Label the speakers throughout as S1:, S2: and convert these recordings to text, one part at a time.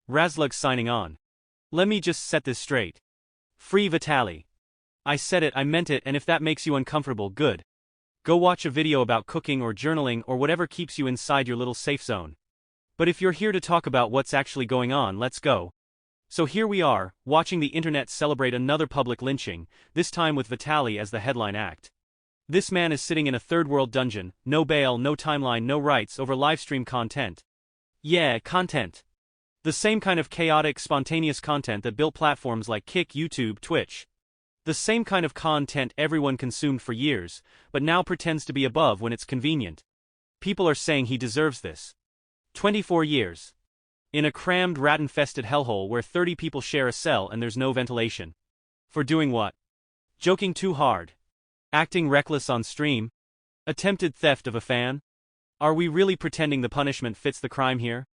S1: Razzlugg signing on. Let me just set this straight. Free Vitaly. I said it, I meant it, and if that makes you uncomfortable, good. Go watch a video about cooking or journaling or whatever keeps you inside your little safe zone. But if you're here to talk about what's actually going on, let's go. So here we are, watching the internet celebrate another public lynching, this time with Vitaly as the headline act. This man is sitting in a third-world dungeon, no bail, no timeline, no rights over livestream content. Yeah, content. The same kind of chaotic, spontaneous content that built platforms like Kick, YouTube, Twitch. The same kind of content everyone consumed for years, but now pretends to be above when it's convenient. People are saying he deserves this. 24 years. In a crammed, rat-infested hellhole where 30 people share a cell and there's no ventilation. For doing what? Joking too hard. Acting reckless on stream? Attempted theft of a fan? Are we really pretending the punishment fits the crime here?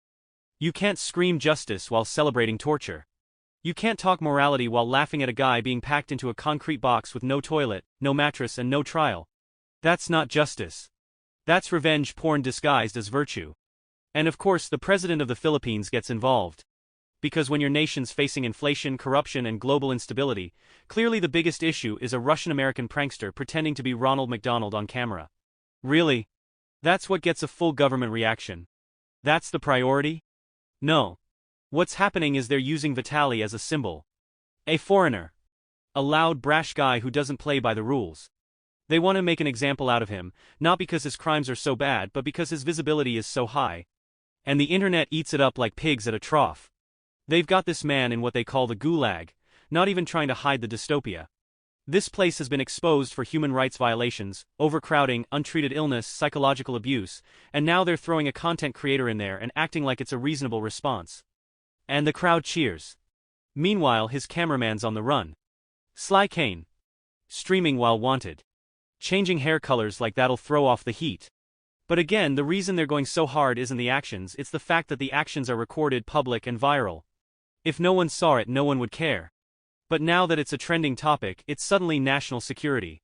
S1: You can't scream justice while celebrating torture. You can't talk morality while laughing at a guy being packed into a concrete box with no toilet, no mattress and no trial. That's not justice. That's revenge porn disguised as virtue. And of course the president of the Philippines gets involved. Because when your nation's facing inflation, corruption and global instability, clearly the biggest issue is a Russian-American prankster pretending to be Ronald McDonald on camera. Really? That's what gets a full government reaction? That's the priority? No. What's happening is they're using Vitaly as a symbol. A foreigner. A loud, brash guy who doesn't play by the rules. They want to make an example out of him, not because his crimes are so bad but because his visibility is so high. And the internet eats it up like pigs at a trough. They've got this man in what they call the gulag, not even trying to hide the dystopia. This place has been exposed for human rights violations, overcrowding, untreated illness, psychological abuse, and now they're throwing a content creator in there and acting like it's a reasonable response. And the crowd cheers. Meanwhile his cameraman's on the run. Sly Kane. Streaming while wanted. Changing hair colors like that'll throw off the heat. But again, the reason they're going so hard isn't the actions, it's the fact that the actions are recorded, public and viral. If no one saw it, no one would care. But now that it's a trending topic, it's suddenly national security.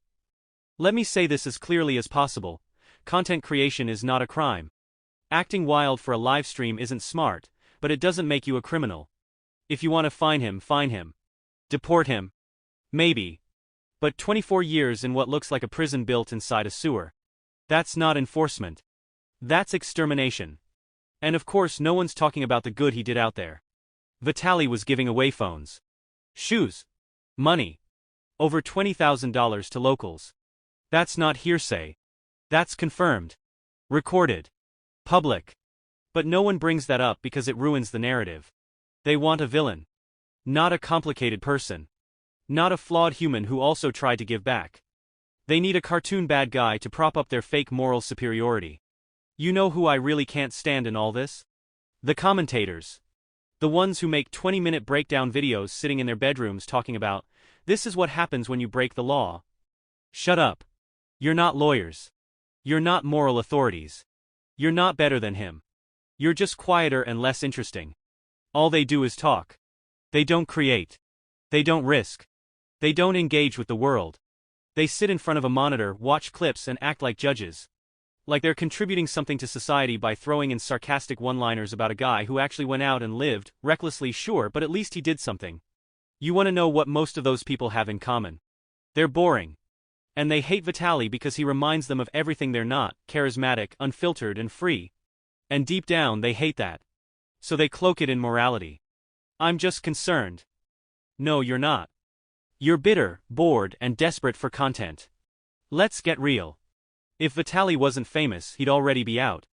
S1: Let me say this as clearly as possible. Content creation is not a crime. Acting wild for a live stream isn't smart, but it doesn't make you a criminal. If you want to fine him, fine him. Deport him. Maybe. But 24 years in what looks like a prison built inside a sewer. That's not enforcement. That's extermination. And of course no one's talking about the good he did out there. Vitaly was giving away phones. Shoes. Money. Over $20,000 to locals. That's not hearsay. That's confirmed. Recorded. Public. But no one brings that up because it ruins the narrative. They want a villain. Not a complicated person. Not a flawed human who also tried to give back. They need a cartoon bad guy to prop up their fake moral superiority. You know who I really can't stand in all this? The commentators. The ones who make 20-minute breakdown videos sitting in their bedrooms talking about, this is what happens when you break the law. Shut up. You're not lawyers. You're not moral authorities. You're not better than him. You're just quieter and less interesting. All they do is talk. They don't create. They don't risk. They don't engage with the world. They sit in front of a monitor, watch clips and act like judges. Like they're contributing something to society by throwing in sarcastic one-liners about a guy who actually went out and lived, recklessly sure, but at least he did something. You want to know what most of those people have in common? They're boring. And they hate Vitaly because he reminds them of everything they're not, charismatic, unfiltered and free. And deep down they hate that. So they cloak it in morality. I'm just concerned. No, you're not. You're bitter, bored and desperate for content. Let's get real. If Vitaly wasn't famous, he'd already be out.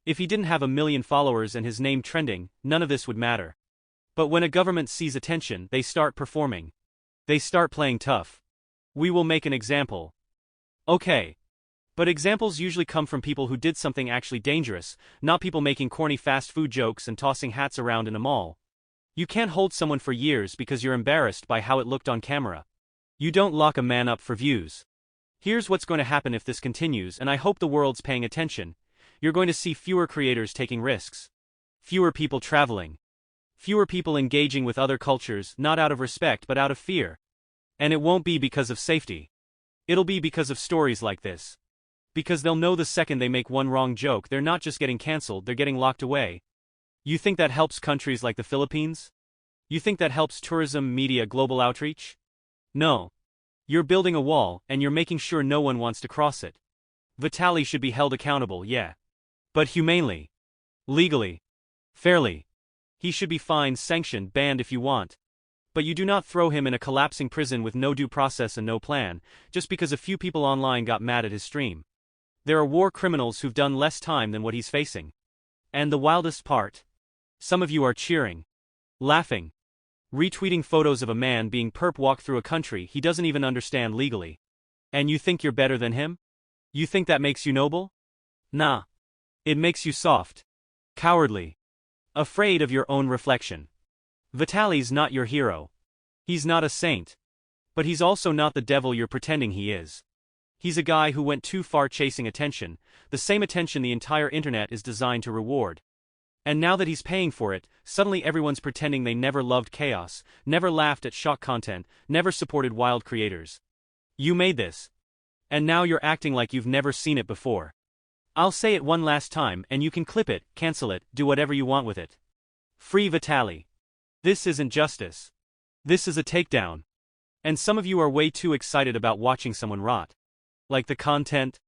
S1: If he didn't have 1 million followers and his name trending, none of this would matter. But when a government sees attention, they start performing. They start playing tough. We will make an example. Okay. But examples usually come from people who did something actually dangerous, not people making corny fast food jokes and tossing hats around in a mall. You can't hold someone for years because you're embarrassed by how it looked on camera. You don't lock a man up for views. Here's what's going to happen if this continues, and I hope the world's paying attention. You're going to see fewer creators taking risks. Fewer people traveling. Fewer people engaging with other cultures, not out of respect but out of fear. And it won't be because of safety. It'll be because of stories like this. Because they'll know the second they make one wrong joke, they're not just getting cancelled, they're getting locked away. You think that helps countries like the Philippines? You think that helps tourism, media, global outreach? No. You're building a wall, and you're making sure no one wants to cross it. Vitaly should be held accountable, yeah. But humanely. Legally. Fairly. He should be fined, sanctioned, banned if you want. But you do not throw him in a collapsing prison with no due process and no plan, just because a few people online got mad at his stream. There are war criminals who've done less time than what he's facing. And the wildest part? Some of you are cheering. Laughing. Retweeting photos of a man being perp walked through a country he doesn't even understand legally. And you think you're better than him? You think that makes you noble? Nah. It makes you soft. Cowardly. Afraid of your own reflection. Vitaly's not your hero. He's not a saint. But he's also not the devil you're pretending he is. He's a guy who went too far chasing attention, the same attention the entire internet is designed to reward. And now that he's paying for it, suddenly everyone's pretending they never loved chaos, never laughed at shock content, never supported wild creators. You made this. And now you're acting like you've never seen it before. I'll say it one last time and you can clip it, cancel it, do whatever you want with it. Free Vitaly. This isn't justice. This is a takedown. And some of you are way too excited about watching someone rot. Like the content?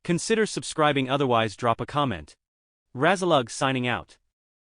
S1: Consider subscribing, otherwise drop a comment. Razzlugg signing out.